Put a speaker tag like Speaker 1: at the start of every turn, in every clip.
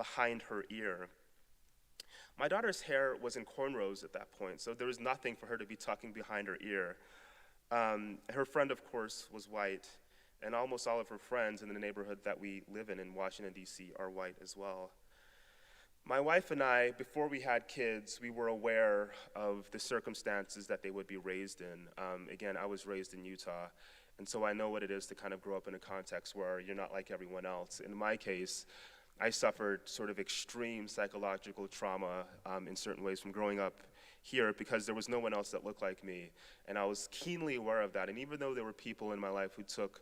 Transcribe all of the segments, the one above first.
Speaker 1: behind her ear. My daughter's hair was in cornrows at that point, so there was nothing for her to be tucking behind her ear. Her friend, of course, was white, and almost all of her friends in the neighborhood that we live in Washington, D.C., are white as well. My wife and I, before we had kids, we were aware of the circumstances that they would be raised in. Again, I was raised in Utah, and so I know what it is to kind of grow up in a context where you're not like everyone else. In my case, I suffered sort of extreme psychological trauma in certain ways from growing up here because there was no one else that looked like me, and I was keenly aware of that. And even though there were people in my life who took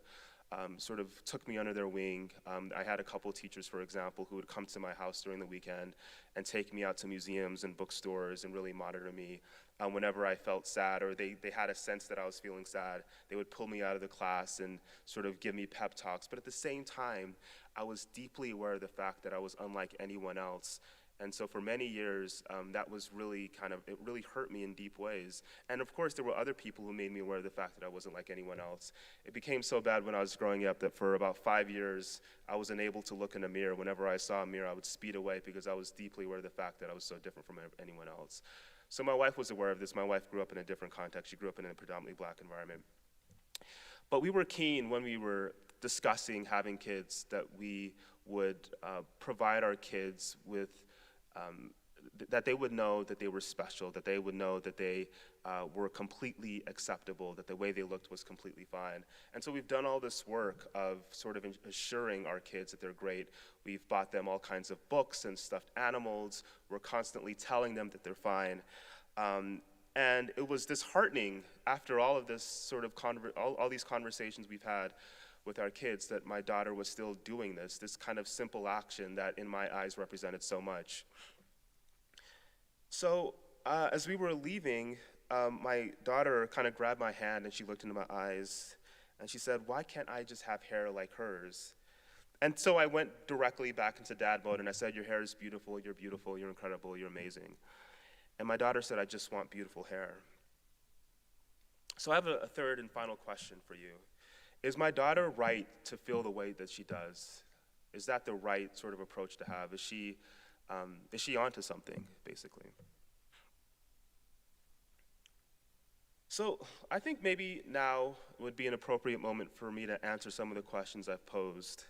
Speaker 1: me under their wing. I had a couple teachers, for example, who would come to my house during the weekend and take me out to museums and bookstores and really monitor me. Whenever I felt sad or they had a sense that I was feeling sad, they would pull me out of the class and sort of give me pep talks. But at the same time, I was deeply aware of the fact that I was unlike anyone else. And so for many years, that was really it really hurt me in deep ways. And of course, there were other people who made me aware of the fact that I wasn't like anyone else. It became so bad when I was growing up that for about 5 years, I was unable to look in a mirror. Whenever I saw a mirror, I would speed away because I was deeply aware of the fact that I was so different from anyone else. So my wife was aware of this. My wife grew up in a different context. She grew up in a predominantly black environment. But we were keen when we were discussing having kids that we would provide our kids with that they would know that they were special, that they would know that they were completely acceptable, that the way they looked was completely fine. And so we've done all this work of sort of assuring our kids that they're great. We've bought them all kinds of books and stuffed animals. We're constantly telling them that they're fine. And it was disheartening after all of this sort of all these conversations we've had with our kids that my daughter was still doing this kind of simple action that in my eyes represented so much. So as we were leaving, my daughter kind of grabbed my hand and she looked into my eyes and she said, "Why can't I just have hair like hers?" And so I went directly back into dad mode and I said, "Your hair is beautiful, you're incredible, you're amazing." And my daughter said, "I just want beautiful hair." So I have a third and final question for you. Is my daughter right to feel the way that she does? Is that the right sort of approach to have? Is she onto something, basically? So I think maybe now would be an appropriate moment for me to answer some of the questions I've posed.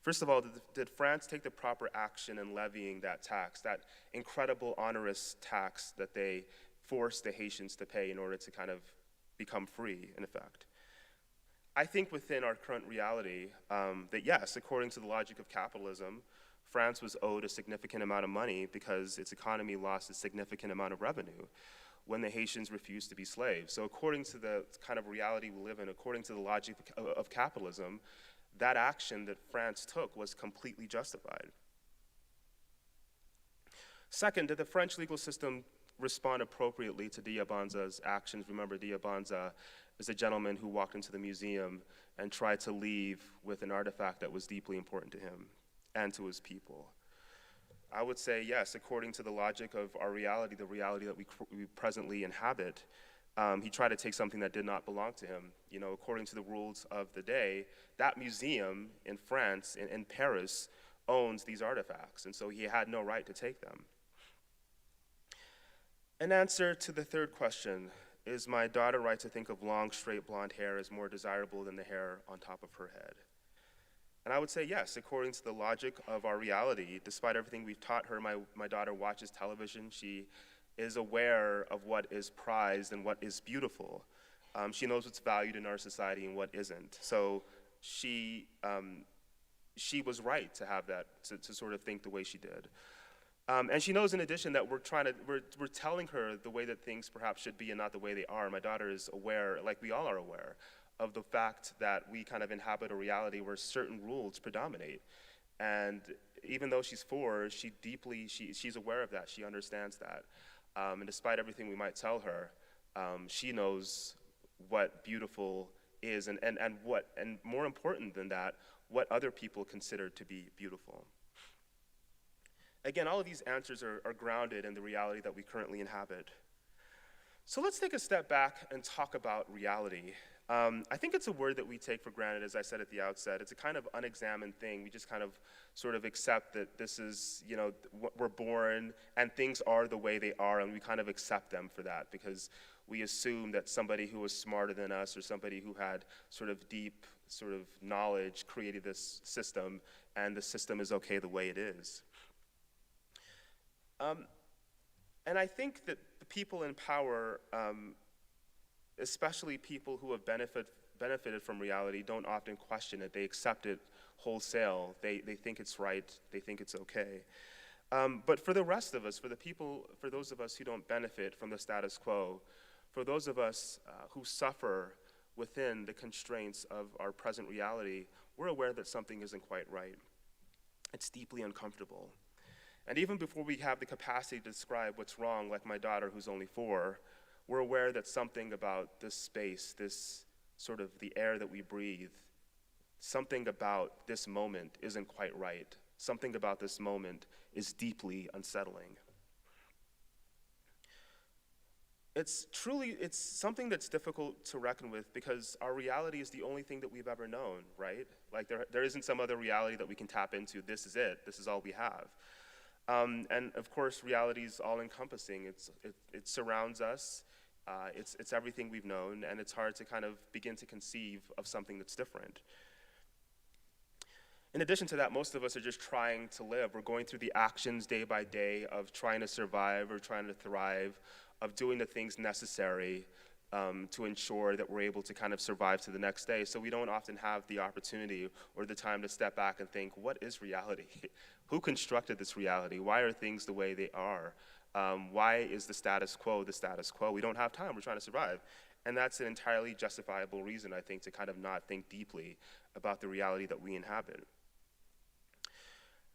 Speaker 1: First of all, did France take the proper action in levying that tax, that incredible onerous tax that they forced the Haitians to pay in order to kind of become free, in effect? I think within our current reality that yes, according to the logic of capitalism, France was owed a significant amount of money because its economy lost a significant amount of revenue when the Haitians refused to be slaves. So according to the kind of reality we live in, according to the logic of capitalism, that action that France took was completely justified. Second, did the French legal system respond appropriately to Diabanza's actions? Remember, Diabanza is a gentleman who walked into the museum and tried to leave with an artifact that was deeply important to him and to his people. I would say yes, according to the logic of our reality, the reality that we presently inhabit, he tried to take something that did not belong to him. You know, according to the rules of the day, that museum in France, in Paris, owns these artifacts, and so he had no right to take them. In answer to the third question, is my daughter right to think of long, straight blonde hair as more desirable than the hair on top of her head? And I would say yes, according to the logic of our reality. Despite everything we've taught her, my daughter watches television. She is aware of what is prized and what is beautiful. She knows what's valued in our society and what isn't. So she was right to have that, to sort of think the way she did. And she knows in addition that we're telling her the way that things perhaps should be and not the way they are. My daughter is aware, like we all are aware, of the fact that we kind of inhabit a reality where certain rules predominate. And even though she's 4, she's aware of that, she understands that. And despite everything we might tell her, she knows what beautiful is and more important than that, what other people consider to be beautiful. Again, all of these answers are grounded in the reality that we currently inhabit. So let's take a step back and talk about reality. I think it's a word that we take for granted, as I said at the outset. It's a kind of unexamined thing. We just kind of sort of accept that this is, we're born and things are the way they are, and we kind of accept them for that because we assume that somebody who was smarter than us or somebody who had sort of deep sort of knowledge created this system, and the system is okay the way it is. And I think that the people in power, especially people who have benefited from reality, don't often question it. They accept it wholesale. They think it's right. They think it's okay. But for the rest of us, for those of us who don't benefit from the status quo, for those of us who suffer within the constraints of our present reality, we're aware that something isn't quite right. It's deeply uncomfortable. And even before we have the capacity to describe what's wrong, like my daughter who's only 4, we're aware that something about this space, this sort of the air that we breathe, something about this moment isn't quite right. Something about this moment is deeply unsettling. It's something that's difficult to reckon with because our reality is the only thing that we've ever known, right? Like there isn't some other reality that we can tap into. This is it. This is all we have. And of course, reality is all-encompassing. It surrounds us. It's everything we've known, and it's hard to kind of begin to conceive of something that's different. In addition to that, most of us are just trying to live. We're going through the actions day by day of trying to survive or trying to thrive, of doing the things necessary to ensure that we're able to kind of survive to the next day. So we don't often have the opportunity or the time to step back and think, what is reality? Who constructed this reality? Why are things the way they are? Why is the status quo the status quo? We don't have time. We're trying to survive. And that's an entirely justifiable reason, I think, to kind of not think deeply about the reality that we inhabit.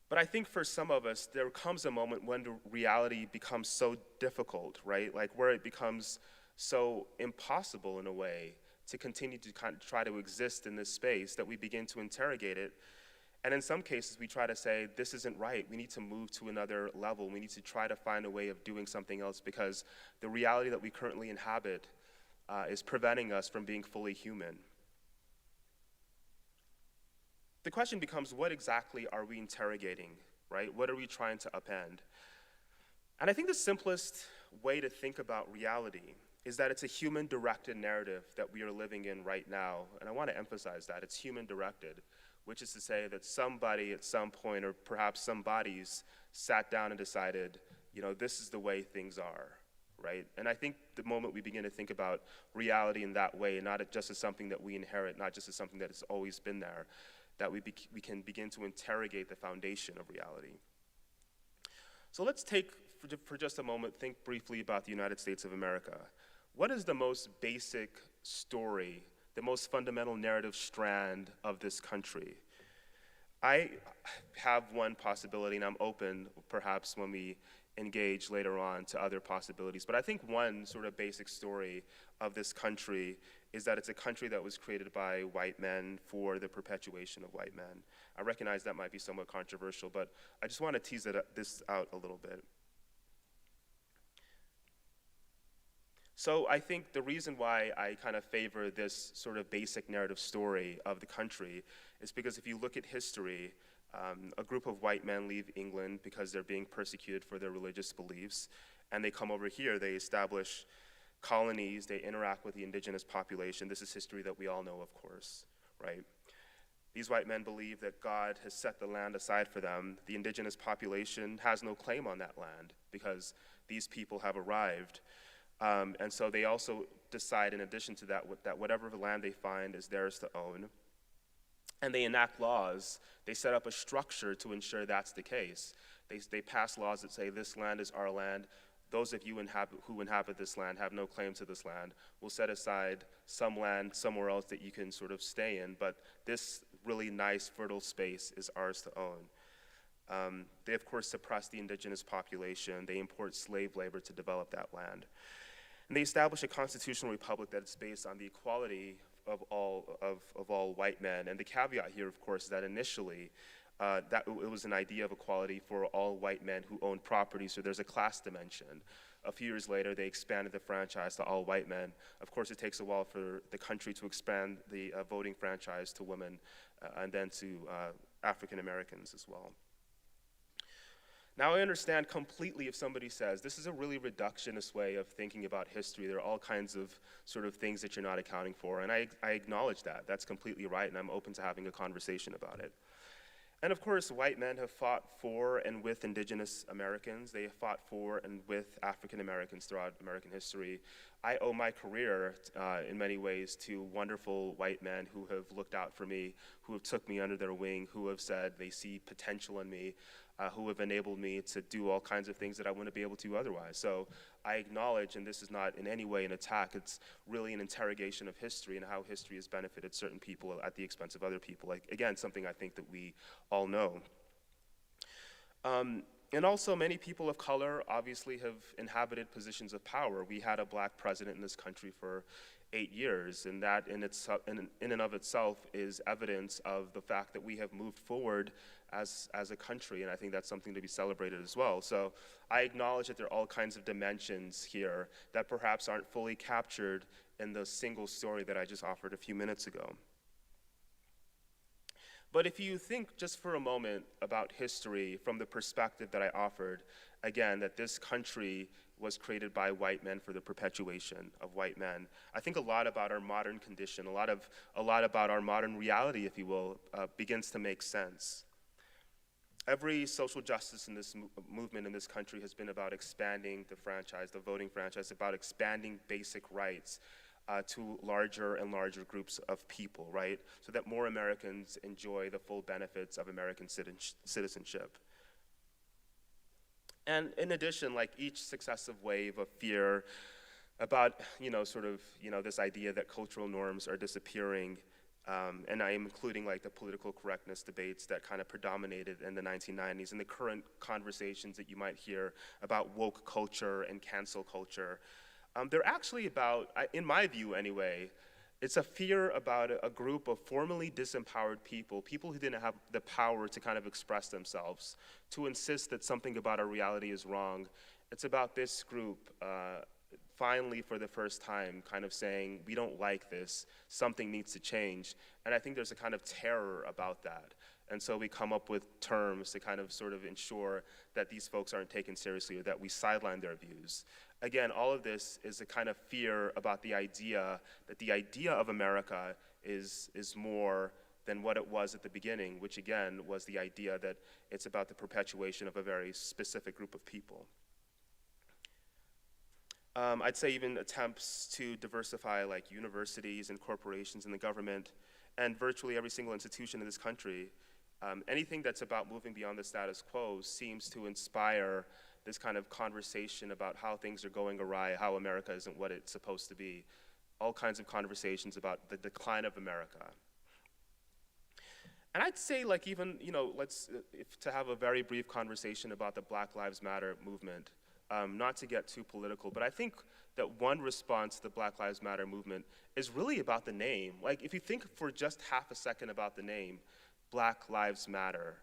Speaker 1: But I think for some of us, there comes a moment when the reality becomes so difficult, right? Like where it becomes so impossible in a way to continue to kind of try to exist in this space that we begin to interrogate it. And in some cases, we try to say, this isn't right. We need to move to another level. We need to try to find a way of doing something else because the reality that we currently inhabit is preventing us from being fully human. The question becomes, what exactly are we interrogating, right? What are we trying to upend? And I think the simplest way to think about reality is that it's a human-directed narrative that we are living in right now. And I want to emphasize that. It's human-directed, which is to say that somebody at some point, or perhaps some bodies, sat down and decided, this is the way things are, right? And I think the moment we begin to think about reality in that way, not just as something that we inherit, not just as something that has always been there, that we can begin to interrogate the foundation of reality. So let's take, for just a moment, think briefly about the United States of America. What is the most basic story, the most fundamental narrative strand of this country? I have one possibility, and I'm open, perhaps, when we engage later on to other possibilities. But I think one sort of basic story of this country is that it's a country that was created by white men for the perpetuation of white men. I recognize that might be somewhat controversial, but I just want to tease this out a little bit. So I think the reason why I kind of favor this sort of basic narrative story of the country is because if you look at history, a group of white men leave England because they're being persecuted for their religious beliefs, and they come over here, they establish colonies, they interact with the indigenous population. This is history that we all know, of course, right? These white men believe that God has set the land aside for them. The indigenous population has no claim on that land because these people have arrived. And so they also decide, in addition to that, that whatever land they find is theirs to own. And they enact laws. They set up a structure to ensure that's the case. They pass laws that say this land is our land. Those of you who inhabit this land have no claim to this land. We'll set aside some land somewhere else that you can sort of stay in, but this really nice, fertile space is ours to own. They, of course, suppress the indigenous population. They import slave labor to develop that land. And they establish a constitutional republic that's based on the equality of all white men. And the caveat here, of course, is that initially, that it was an idea of equality for all white men who owned property, so there's a class dimension. a few years later, they expanded the franchise to all white men. Of course, it takes a while for the country to expand the voting franchise to women and then to African Americans as well. Now, I understand completely if somebody says, this is a really reductionist way of thinking about history. There are all kinds of sort of things that you're not accounting for, and I acknowledge that. That's completely right, and I'm open to having a conversation about it. And of course, white men have fought for and with indigenous Americans. They have fought for and with African Americans throughout American history. I owe my career in many ways to wonderful white men who have looked out for me, who have took me under their wing, who have said they see potential in me, who have enabled me to do all kinds of things that I wouldn't be able to otherwise. So I acknowledge, and this is not in any way an attack, it's really an interrogation of history and how history has benefited certain people at the expense of other people. Like, again, something I think that we all know. And also, many people of color obviously have inhabited positions of power. We had a black president in this country for 8 years, and that in and of itself is evidence of the fact that we have moved forward as a country, and I think that's something to be celebrated as well. So I acknowledge that there are all kinds of dimensions here that perhaps aren't fully captured in the single story that I just offered a few minutes ago. But if you think just for a moment about history from the perspective that I offered, again, that this country was created by white men for the perpetuation of white men, I think a lot about our modern condition, a lot about our modern reality, if you will, begins to make sense. Every social justice in this movement in this country has been about expanding the franchise, the voting franchise, about expanding basic rights to larger and larger groups of people, right? So that more Americans enjoy the full benefits of American citizenship. And in addition, like each successive wave of fear about, this idea that cultural norms are disappearing, and I am including like the political correctness debates that kind of predominated in the 1990s and the current conversations that you might hear about woke culture and cancel culture. They're actually about, in my view anyway, it's a fear about a group of formerly disempowered people who didn't have the power to kind of express themselves, to insist that something about our reality is wrong. It's about this group finally, for the first time, kind of saying, we don't like this, something needs to change. And I think there's a kind of terror about that. And so we come up with terms to kind of sort of ensure that these folks aren't taken seriously or that we sideline their views. Again, all of this is a kind of fear about the idea that the idea of America is more than what it was at the beginning, which again was the idea that it's about the perpetuation of a very specific group of people. I'd say even attempts to diversify like universities and corporations and the government and virtually every single institution in this country, anything that's about moving beyond the status quo seems to inspire this kind of conversation about how things are going awry, how America isn't what it's supposed to be, all kinds of conversations about the decline of America. And I'd say like even, to have a very brief conversation about the Black Lives Matter movement, not to get too political, but I think that one response to the Black Lives Matter movement is really about the name. Like if you think for just half a second about the name, Black Lives Matter,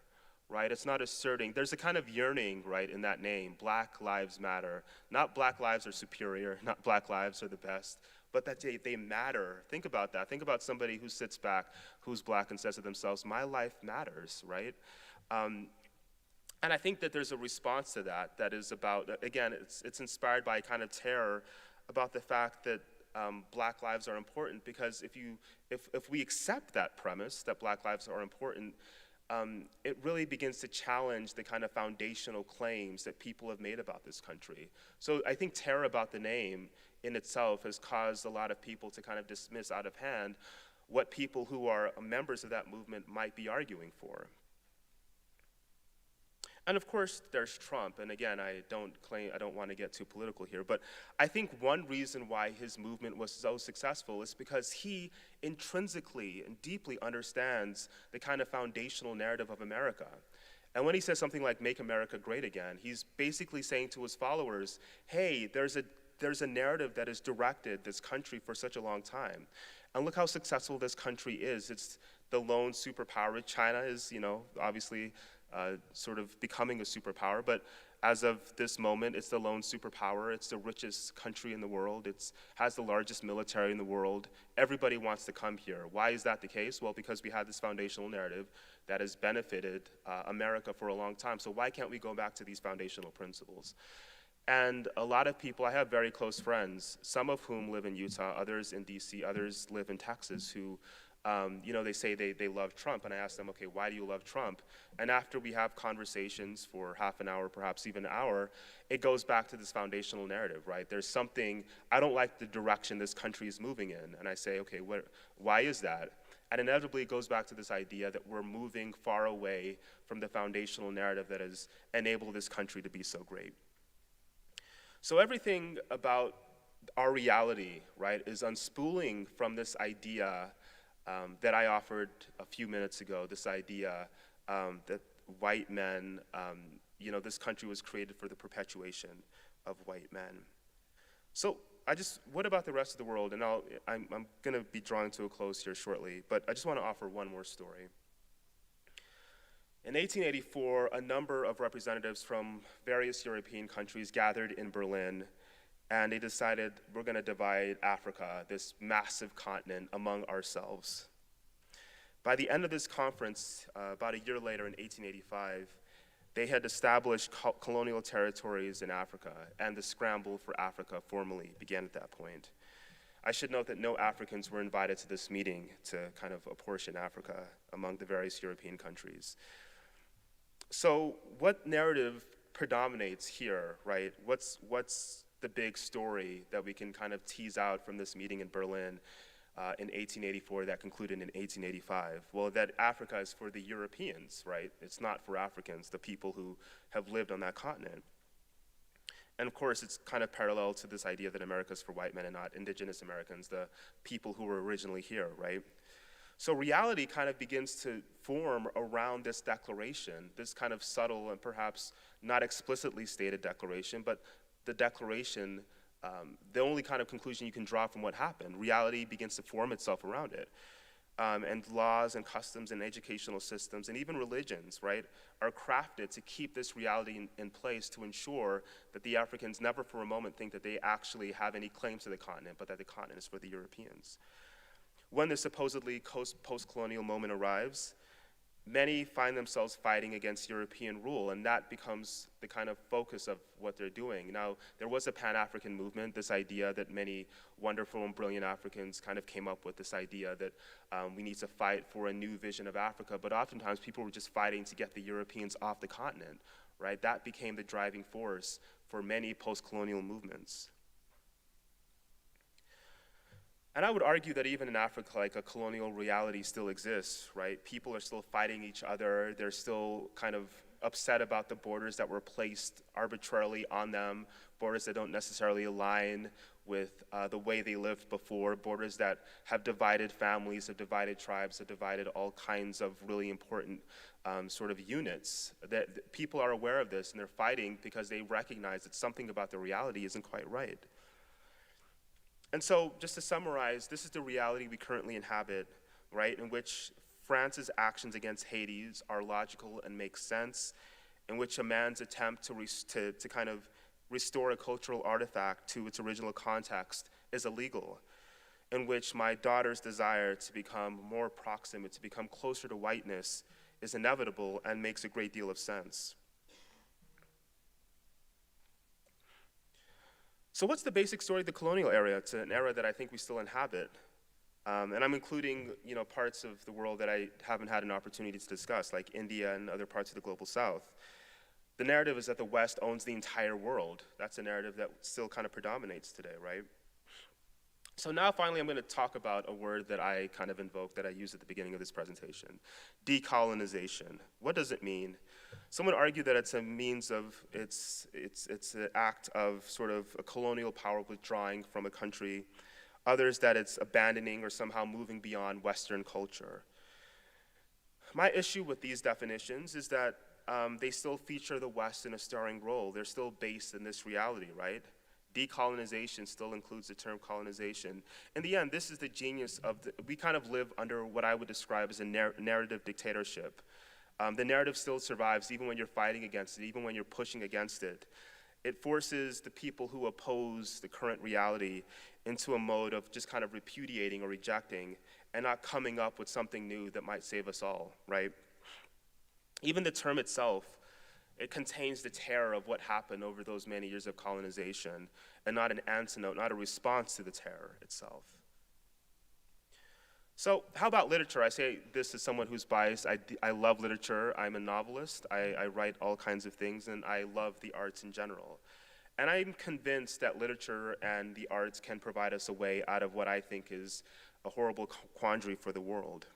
Speaker 1: right? It's not asserting, there's a kind of yearning, right, in that name, Black Lives Matter. Not Black lives are superior, not Black lives are the best, but that they matter. Think about that. Think about somebody who sits back, who's Black and says to themselves, my life matters, right? And I think that there's a response to that is about, again, it's inspired by kind of terror about the fact that Black lives are important, because if we accept that premise, that Black lives are important, it really begins to challenge the kind of foundational claims that people have made about this country. So I think terror about the name in itself has caused a lot of people to kind of dismiss out of hand what people who are members of that movement might be arguing for. And of course, there's Trump, and again, I don't want to get too political here, but I think one reason why his movement was so successful is because he intrinsically and deeply understands the kind of foundational narrative of America. And when he says something like, make America great again, he's basically saying to his followers, hey, there's a narrative that has directed this country for such a long time. And look how successful this country is. It's the lone superpower. China is, obviously sort of becoming a superpower. But as of this moment, it's the lone superpower. It's the richest country in the world. It has the largest military in the world. Everybody wants to come here. Why is that the case? Well, because we had this foundational narrative that has benefited America for a long time. So why can't we go back to these foundational principles? And a lot of people, I have very close friends, some of whom live in Utah, others in DC, others live in Texas, who, they say they love Trump. And I ask them, okay, why do you love Trump? And after we have conversations for half an hour, perhaps even an hour, it goes back to this foundational narrative, right? There's something, I don't like the direction this country is moving in. And I say, okay, why is that? And inevitably it goes back to this idea that we're moving far away from the foundational narrative that has enabled this country to be so great. So everything about our reality, right, is unspooling from this idea that I offered a few minutes ago, this idea that white men, this country was created for the perpetuation of white men. So what about the rest of the world? And I'm gonna be drawing to a close here shortly, but I just wanna offer one more story. In 1884, a number of representatives from various European countries gathered in Berlin, and they decided we're gonna divide Africa, this massive continent, among ourselves. By the end of this conference, about a year later in 1885, they had established colonial territories in Africa, and the scramble for Africa formally began at that point. I should note that no Africans were invited to this meeting to kind of apportion Africa among the various European countries. So what narrative predominates here, right? What's the big story that we can kind of tease out from this meeting in Berlin in 1884 that concluded in 1885? Well, that Africa is for the Europeans, right? It's not for Africans, the people who have lived on that continent. And of course, it's kind of parallel to this idea that America is for white men and not indigenous Americans, the people who were originally here, right? So reality kind of begins to form around this declaration, this kind of subtle and perhaps not explicitly stated declaration, but the declaration, the only kind of conclusion you can draw from what happened. Reality begins to form itself around it. And laws and customs and educational systems and even religions, right, are crafted to keep this reality in place to ensure that the Africans never for a moment think that they actually have any claim to the continent, but that the continent is for the Europeans. When the supposedly post-colonial moment arrives, many find themselves fighting against European rule, and that becomes the kind of focus of what they're doing. Now, there was a Pan-African movement, this idea that many wonderful and brilliant Africans kind of came up with, this idea that we need to fight for a new vision of Africa, but oftentimes people were just fighting to get the Europeans off the continent, right? That became the driving force for many post-colonial movements. And I would argue that even in Africa, like a colonial reality still exists, right? People are still fighting each other. They're still kind of upset about the borders that were placed arbitrarily on them, borders that don't necessarily align with the way they lived before, borders that have divided families, have divided tribes, have divided all kinds of really important sort of units. That people are aware of this and they're fighting because they recognize that something about the reality isn't quite right. And so, just to summarize, this is the reality we currently inhabit, right, in which France's actions against Haiti are logical and make sense, in which a man's attempt to kind of restore a cultural artifact to its original context is illegal, in which my daughter's desire to become more proximate, to become closer to whiteness, is inevitable and makes a great deal of sense. So what's the basic story of the colonial era? It's an era that I think we still inhabit. And I'm including parts of the world that I haven't had an opportunity to discuss, like India and other parts of the global south. The narrative is that the West owns the entire world. That's a narrative that still kind of predominates today, right? So now finally I'm going to talk about a word that I kind of invoked, that I used at the beginning of this presentation, decolonization. What does it mean? Someone argued that it's a means of, it's an act of sort of a colonial power withdrawing from a country. Others that it's abandoning or somehow moving beyond Western culture. My issue with these definitions is that they still feature the West in a starring role. They're still based in this reality, right? Decolonization still includes the term colonization. In the end, this is the genius of we kind of live under what I would describe as a narrative dictatorship. The narrative still survives even when you're fighting against it, even when you're pushing against it. It forces the people who oppose the current reality into a mode of just kind of repudiating or rejecting and not coming up with something new that might save us all, right? Even the term itself, it contains the terror of what happened over those many years of colonization and not an antidote, not a response to the terror itself. So how about literature? I say this as someone who's biased. I love literature. I'm a novelist. I write all kinds of things, and I love the arts in general. And I'm convinced that literature and the arts can provide us a way out of what I think is a horrible quandary for the world.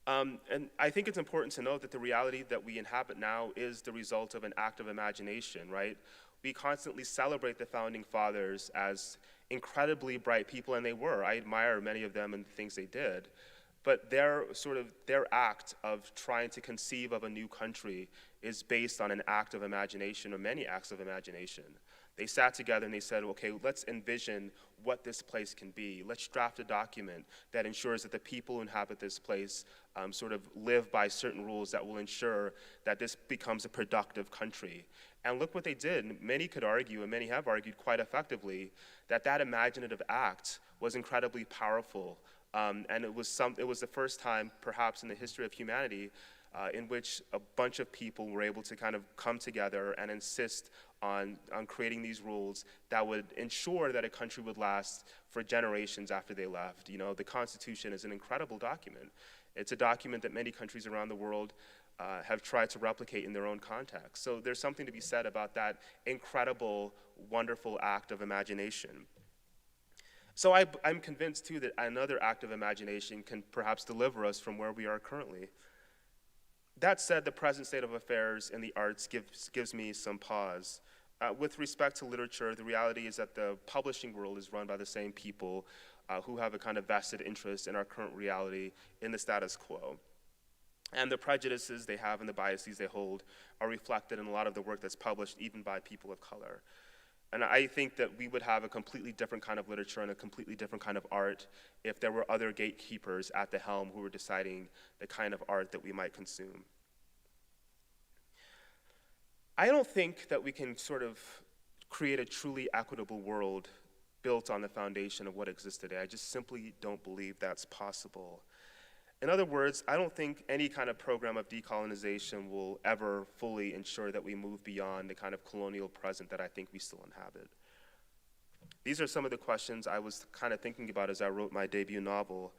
Speaker 1: And I think it's important to note that the reality that we inhabit now is the result of an act of imagination, right? We constantly celebrate the founding fathers as incredibly bright people, and they were. I admire many of them and the things they did. But their act of trying to conceive of a new country is based on an act of imagination, or many acts of imagination. They sat together and they said, okay, let's envision what this place can be. Let's draft a document that ensures that the people who inhabit this place sort of live by certain rules that will ensure that this becomes a productive country. And look what they did. Many could argue, and many have argued quite effectively, that that imaginative act was incredibly powerful. And it was the first time, perhaps in the history of humanity, in which a bunch of people were able to kind of come together and insist on creating these rules that would ensure that a country would last for generations after they left. You know, the Constitution is an incredible document. It's a document that many countries around the world have tried to replicate in their own context. So there's something to be said about that incredible, wonderful act of imagination. So I'm convinced, too, that another act of imagination can perhaps deliver us from where we are currently. That said, the present state of affairs in the arts gives me some pause. With respect to literature, the reality is that the publishing world is run by the same people who have a kind of vested interest in our current reality in the status quo. And the prejudices they have and the biases they hold are reflected in a lot of the work that's published, even by people of color. And I think that we would have a completely different kind of literature and a completely different kind of art if there were other gatekeepers at the helm who were deciding the kind of art that we might consume. I don't think that we can sort of create a truly equitable world built on the foundation of what exists today. I just simply don't believe that's possible. In other words, I don't think any kind of program of decolonization will ever fully ensure that we move beyond the kind of colonial present that I think we still inhabit. These are some of the questions I was kind of thinking about as I wrote my debut novel.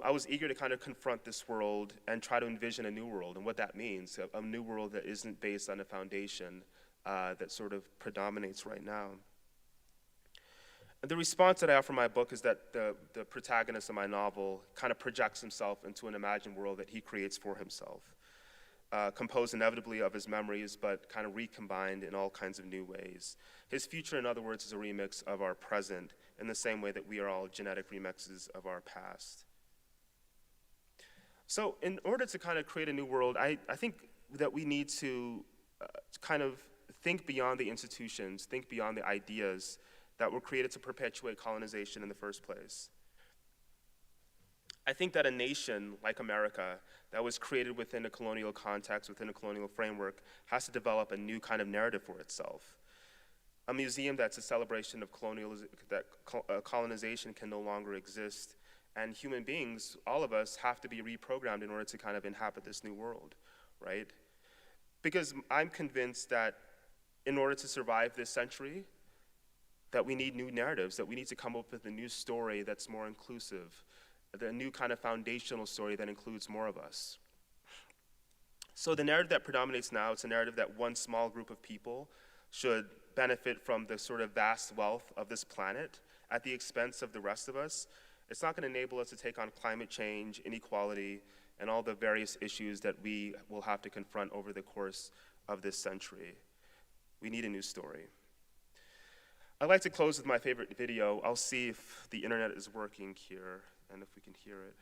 Speaker 1: I was eager to kind of confront this world and try to envision a new world and what that means, a new world that isn't based on a foundation that sort of predominates right now. The response that I have from my book is that the protagonist of my novel kind of projects himself into an imagined world that he creates for himself, composed inevitably of his memories, but kind of recombined in all kinds of new ways. His future, in other words, is a remix of our present in the same way that we are all genetic remixes of our past. So in order to kind of create a new world, I think that we need to kind of think beyond the institutions, think beyond the ideas that were created to perpetuate colonization in the first place. I think that a nation like America that was created within a colonial context, within a colonial framework, has to develop a new kind of narrative for itself. A museum that's a celebration of colonization can no longer exist, and human beings, all of us, have to be reprogrammed in order to kind of inhabit this new world, right? Because I'm convinced that in order to survive this century, that we need new narratives, that we need to come up with a new story that's more inclusive, a new kind of foundational story that includes more of us. So the narrative that predominates now, it's a narrative that one small group of people should benefit from the sort of vast wealth of this planet at the expense of the rest of us. It's not going to enable us to take on climate change, inequality, and all the various issues that we will have to confront over the course of this century. We need a new story. I'd like to close with my favorite video. I'll see if the internet is working here and if we can hear it.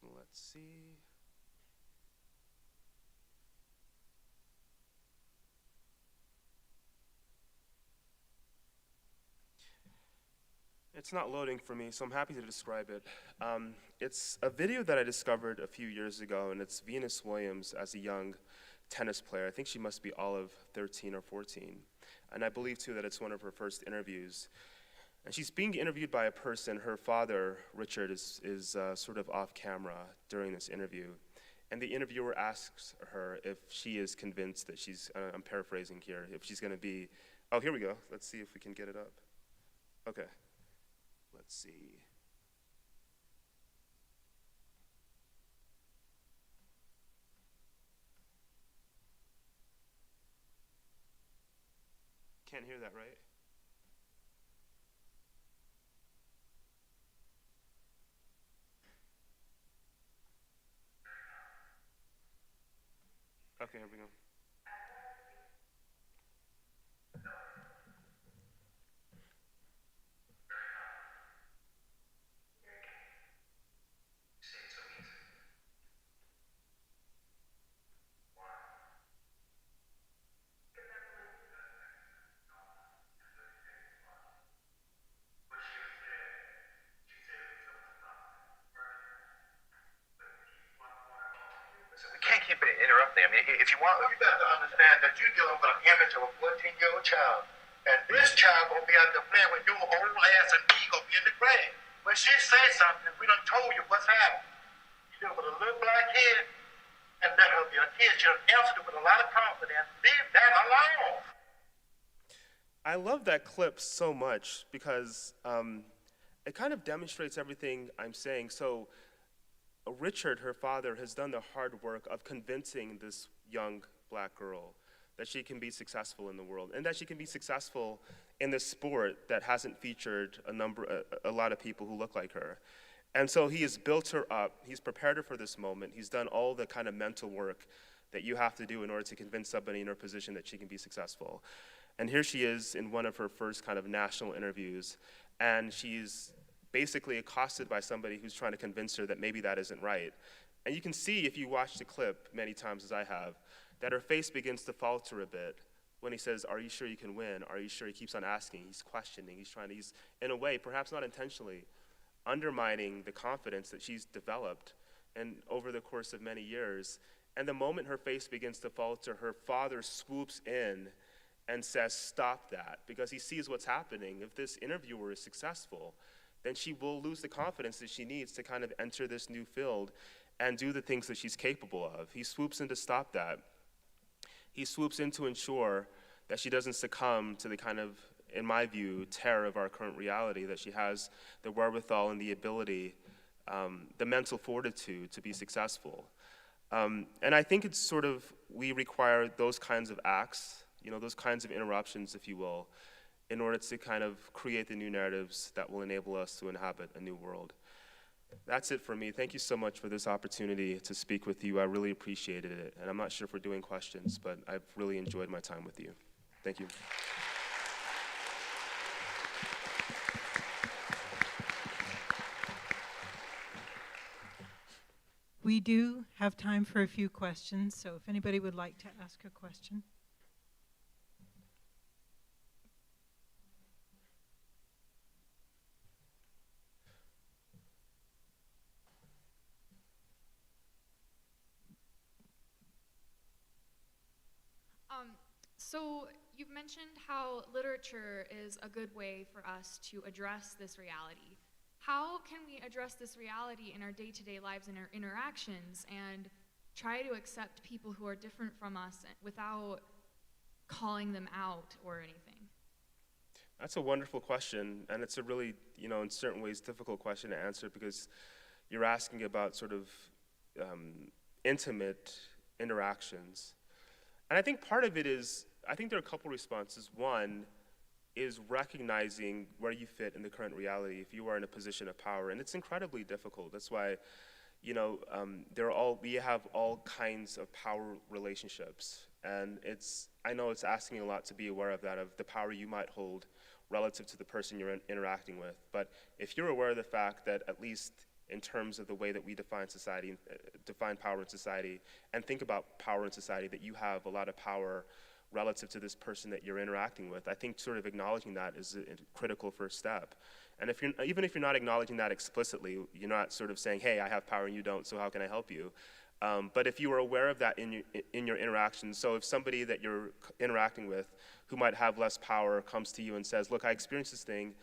Speaker 1: Let's see. It's not loading for me, so I'm happy to describe it. It's a video that I discovered a few years ago, and it's Venus Williams as a young tennis player. I think she must be all of 13 or 14. And I believe, too, that it's one of her first interviews. And she's being interviewed by a person. Her father, Richard, is sort of off camera during this interview. And the interviewer asks her if she is convinced that she's, I'm paraphrasing here, if she's going to be, oh, here we go. Let's see if we can get it up. Okay. Let's see. Can't hear that, right? Okay, here we go.
Speaker 2: We can't keep interrupting. I mean, if you want, you got to understand that you're dealing with an image of a 14-year-old child. And this child gonna be out there playing with your old ass and me gonna be in the grave. When she says something, we done told you what's happening. You deal with a little black kid, and let her be a kid. She done answered it with a lot of confidence. Leave that alone.
Speaker 1: I love that clip so much because it kind of demonstrates everything I'm saying. So Richard, her father, has done the hard work of convincing this young black girl that she can be successful in the world and that she can be successful in this sport that hasn't featured a lot of people who look like her. And so he has built her up, he's prepared her for this moment, he's done all the kind of mental work that you have to do in order to convince somebody in her position that she can be successful. And here she is in one of her first kind of national interviews, and she's basically accosted by somebody who's trying to convince her that maybe that isn't right. And you can see, if you watch the clip many times as I have, that her face begins to falter a bit when he says, "Are you sure you can win? Are you sure?" He keeps on asking, he's questioning, he's in a way, perhaps not intentionally, undermining the confidence that she's developed and over the course of many years. And the moment her face begins to falter, her father swoops in and says, "Stop that," because he sees what's happening. If this interviewer is successful, then she will lose the confidence that she needs to kind of enter this new field and do the things that she's capable of. He swoops in to stop that. He swoops in to ensure that she doesn't succumb to the kind of, in my view, terror of our current reality, that she has the wherewithal and the ability, the mental fortitude to be successful. And I think it's sort of, we require those kinds of acts, those kinds of interruptions, if you will, in order to kind of create the new narratives that will enable us to inhabit a new world. That's it for me. Thank you so much for this opportunity to speak with you. I really appreciated it. And I'm not sure if we're doing questions, but I've really enjoyed my time with you. Thank you.
Speaker 3: We do have time for a few questions, so if anybody would like to ask a question.
Speaker 4: So you've mentioned how literature is a good way for us to address this reality. How can we address this reality in our day-to-day lives and our interactions and try to accept people who are different from us without calling them out or anything?
Speaker 1: That's a wonderful question, and it's a really, in certain ways, difficult question to answer because you're asking about sort of intimate interactions. And I think part of it is, I think there are a couple responses. One is recognizing where you fit in the current reality if you are in a position of power, and it's incredibly difficult. That's why, we have all kinds of power relationships, and I know it's asking a lot to be aware of that, of the power you might hold relative to the person you're interacting with. But if you're aware of the fact that, at least in terms of the way that we define society, define power in society, and think about power in society, that you have a lot of power relative to this person that you're interacting with, I think sort of acknowledging that is a critical first step. And even if you're not acknowledging that explicitly, you're not sort of saying, hey, I have power and you don't, so how can I help you? But if you are aware of that in your interactions, so if somebody that you're interacting with who might have less power comes to you and says, look, I experienced this thing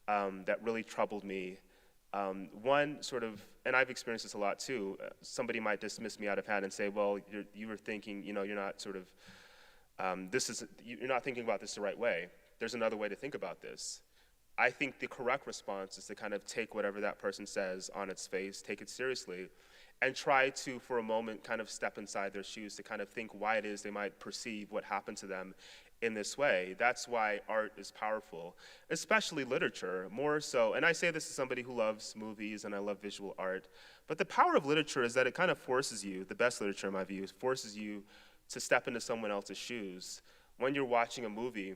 Speaker 1: that really troubled me, one sort of, and I've experienced this a lot too, somebody might dismiss me out of hand and say, well, you were thinking, you're not sort of, you're not thinking about this the right way. There's another way to think about this. I think the correct response is to kind of take whatever that person says on its face, take it seriously, and try to, for a moment, kind of step inside their shoes to kind of think why it is they might perceive what happened to them in this way. That's why art is powerful, especially literature, more so. And I say this as somebody who loves movies and I love visual art. But the power of literature is that it kind of forces you, the best literature in my view, forces you to step into someone else's shoes. When you're watching a movie,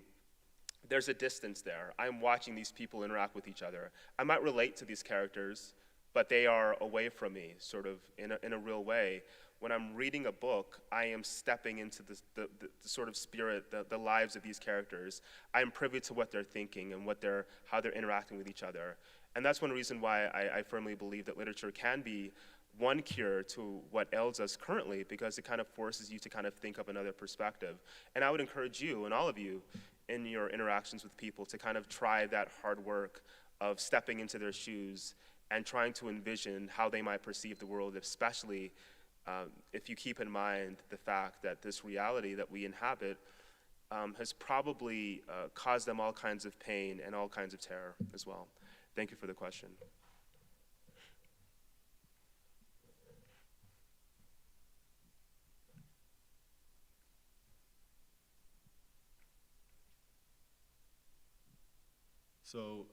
Speaker 1: there's a distance there. I'm watching these people interact with each other. I might relate to these characters, but they are away from me, sort of in a real way. When I'm reading a book, I am stepping into the sort of spirit, the lives of these characters. I'm privy to what they're thinking and how they're interacting with each other. And that's one reason why I firmly believe that literature can be one cure to what ails us currently, because it kind of forces you to kind of think of another perspective. And I would encourage you and all of you in your interactions with people to kind of try that hard work of stepping into their shoes and trying to envision how they might perceive the world, especially if you keep in mind the fact that this reality that we inhabit has probably caused them all kinds of pain and all kinds of terror as well. Thank you for the question.
Speaker 5: So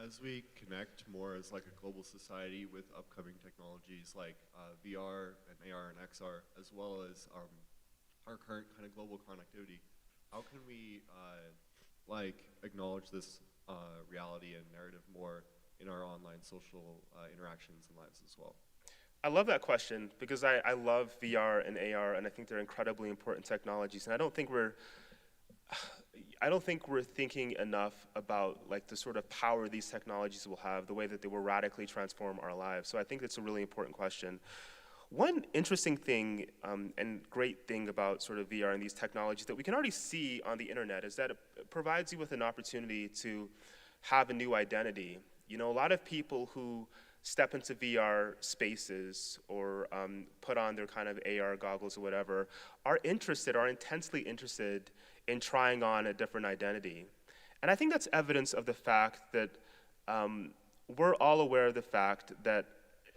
Speaker 5: as we connect more as like a global society with upcoming technologies like VR and AR and XR, as well as our current kind of global connectivity, how can we like acknowledge this reality and narrative more in our online social interactions and lives as well?
Speaker 1: I love that question because I love VR and AR, and I think they're incredibly important technologies. And I don't think we're thinking enough about like the sort of power these technologies will have, the way that they will radically transform our lives. So I think that's a really important question. One interesting thing and great thing about sort of VR and these technologies that we can already see on the internet is that it provides you with an opportunity to have a new identity. A lot of people who step into VR spaces or put on their kind of AR goggles or whatever are intensely interested in trying on a different identity. And I think that's evidence of the fact that we're all aware of the fact that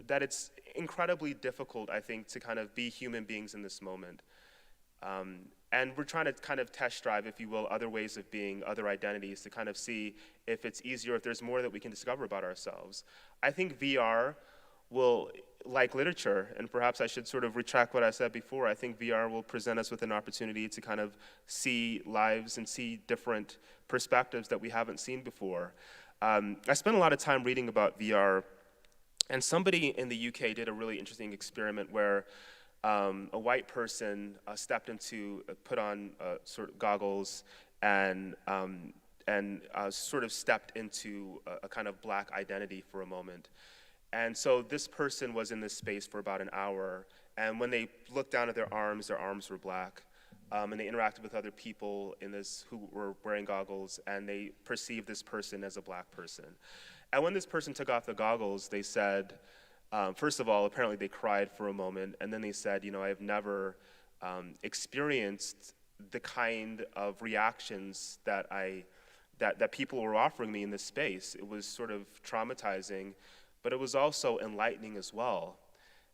Speaker 1: it's incredibly difficult, I think, to kind of be human beings in this moment. And we're trying to kind of test drive, if you will, other ways of being, other identities, to kind of see if it's easier, if there's more that we can discover about ourselves. I think VR will, like literature, and perhaps I should sort of retract what I said before, I think VR will present us with an opportunity to kind of see lives and see different perspectives that we haven't seen before. I spent a lot of time reading about VR, and somebody in the UK did a really interesting experiment where a white person put on sort of goggles and sort of stepped into a kind of black identity for a moment. And so this person was in this space for about an hour, and when they looked down at their arms were black. And they interacted with other people who were wearing goggles, and they perceived this person as a black person. And when this person took off the goggles, they said, first of all, apparently they cried for a moment, and then they said, I have never experienced the kind of reactions that people were offering me in this space. It was sort of traumatizing, but it was also enlightening as well.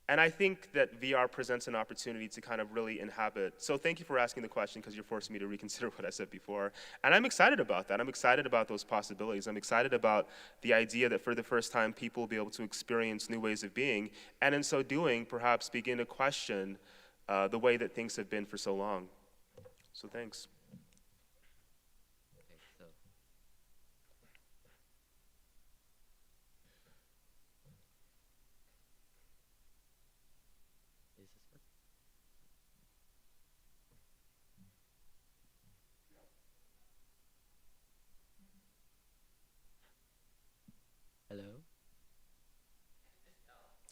Speaker 1: And I think that VR presents an opportunity to kind of really inhabit. So thank you for asking the question, because you're forcing me to reconsider what I said before. And I'm excited about that. I'm excited about those possibilities. I'm excited about the idea that for the first time, people will be able to experience new ways of being, and in so doing, perhaps begin to question the way that things have been for so long. So thanks.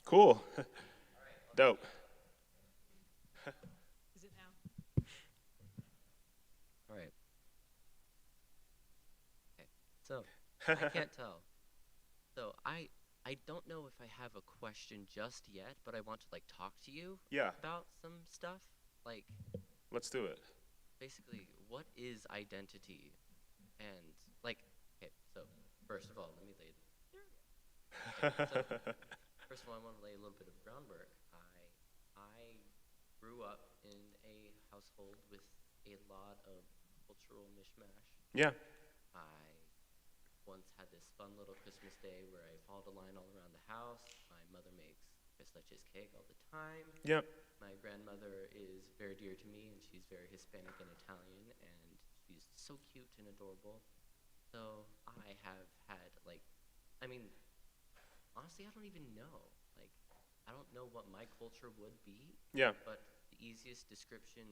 Speaker 1: Cool. Dope.
Speaker 3: Is it now?
Speaker 6: All right. Okay. So I can't tell. So I don't know if I have a question just yet, but I want to like talk to you
Speaker 1: Yeah,
Speaker 6: about some stuff. Like
Speaker 1: let's do it.
Speaker 6: basically, what is identity? And like, okay, so first of all, let me lay. So, first of all, I want to lay a little bit of groundwork. I grew up in a household with a lot of cultural mishmash.
Speaker 1: Yeah,
Speaker 6: I once had this fun little Christmas day where I followed a line all around the house. My mother makes tres leches cake all the time.
Speaker 1: yeah,
Speaker 6: My grandmother is very dear to me, and she's very Hispanic and Italian, and she's so cute and adorable. So I have had, like, I mean, honestly, I don't even know. Like, I don't know what my culture would be,
Speaker 1: yeah,
Speaker 6: but the easiest description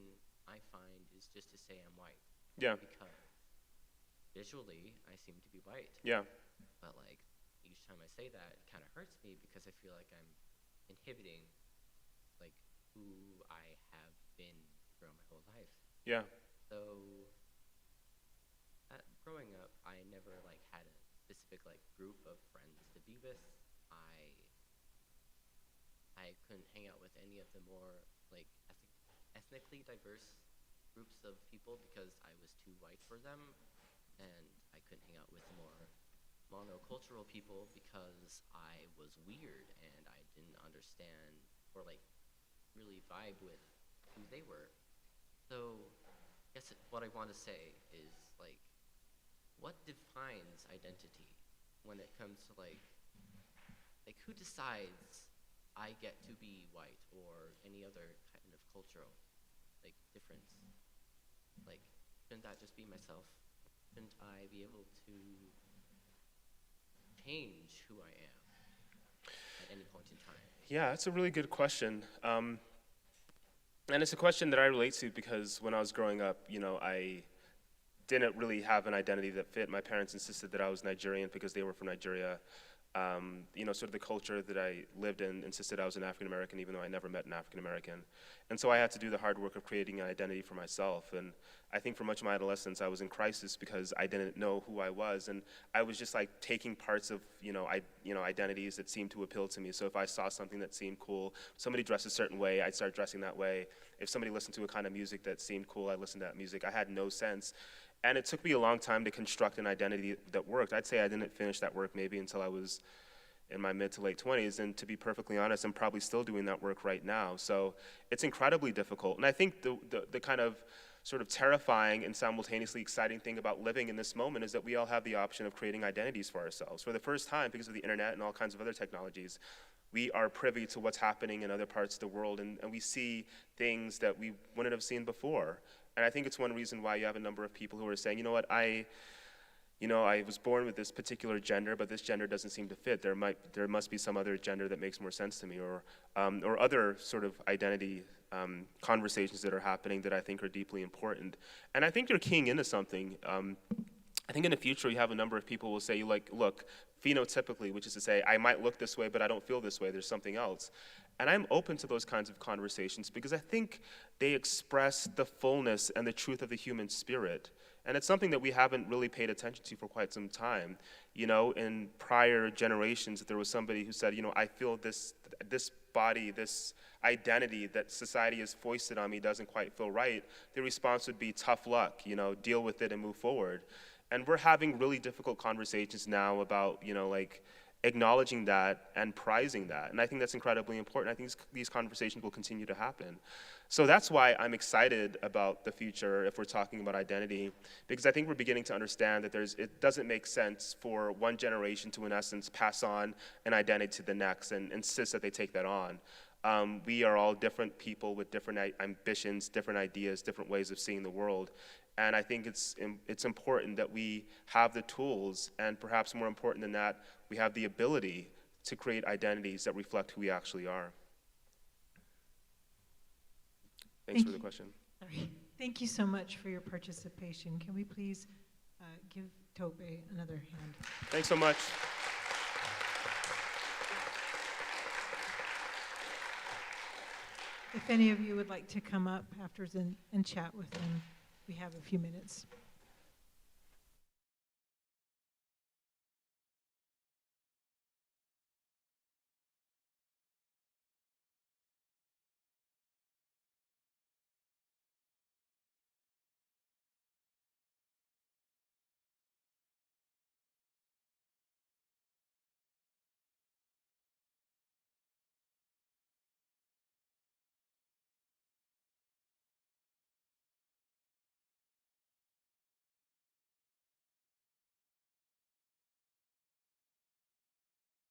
Speaker 6: I find is just to say I'm white.
Speaker 1: yeah,
Speaker 6: Because visually, I seem to be white.
Speaker 1: yeah,
Speaker 6: But, like, each time I say that, it kind of hurts me because I feel like I'm inhibiting, like, who I have been throughout my whole life.
Speaker 1: yeah,
Speaker 6: So, growing up, I never, like, had a specific, like, group of friends to be with. I couldn't hang out with any of the more, like, ethnically diverse groups of people because I was too white for them, and I couldn't hang out with more monocultural people because I was weird and I didn't understand or, like, really vibe with who they were. So, I guess what I want to say is, like, what defines identity when it comes to, like, who decides I get to be white or any other kind of cultural, like, difference? Like, shouldn't that just be myself? Shouldn't I be able to change who I am at any point in time?
Speaker 1: yeah. That's a really good question. And it's a question that I relate to because when I was growing up, I didn't really have an identity that fit. My parents insisted that I was Nigerian because they were from Nigeria. Sort of the culture that I lived in insisted I was an African American, even though I never met an African American. And so I had to do the hard work of creating an identity for myself. And I think for much of my adolescence, I was in crisis because I didn't know who I was, and I was just like taking parts of identities that seemed to appeal to me. So if I saw something that seemed cool, somebody dressed a certain way, I'd start dressing that way. If somebody listened to a kind of music that seemed cool, I listened to that music. I had no sense. And it took me a long time to construct an identity that worked. I'd say I didn't finish that work maybe until I was in my mid to late 20s, and to be perfectly honest, I'm probably still doing that work right now. So it's incredibly difficult. And I think the kind of sort of terrifying and simultaneously exciting thing about living in this moment is that we all have the option of creating identities for ourselves. For the first time, because of the internet and all kinds of other technologies, we are privy to what's happening in other parts of the world, and we see things that we wouldn't have seen before. And I think it's one reason why you have a number of people who are saying, you know what, I was born with this particular gender, but this gender doesn't seem to fit. There must be some other gender that makes more sense to me, or other sort of identity conversations that are happening that I think are deeply important. And I think you're keying into something. I think in the future you have a number of people who will say, look, phenotypically, which is to say, I might look this way, but I don't feel this way. There's something else. And I'm open to those kinds of conversations because I think they express the fullness and the truth of the human spirit. And it's something that we haven't really paid attention to for quite some time. In prior generations, if there was somebody who said, I feel this body, this identity that society has foisted on me doesn't quite feel right, the response would be tough luck, deal with it and move forward. And we're having really difficult conversations now about, acknowledging that and prizing that. And I think that's incredibly important. I think these conversations will continue to happen. So that's why I'm excited about the future if we're talking about identity, because I think we're beginning to understand that it doesn't make sense for one generation to, in essence, pass on an identity to the next and insist that they take that on. We are all different people with different ambitions, different ideas, different ways of seeing the world. And I think it's important that we have the tools, and perhaps more important than that, we have the ability to create identities that reflect who we actually are. Thanks for the question.
Speaker 3: Sorry. Thank you so much for your participation. Can we please give Tope another hand?
Speaker 1: Thanks so much.
Speaker 3: If any of you would like to come up afterwards and chat with him, we have a few minutes.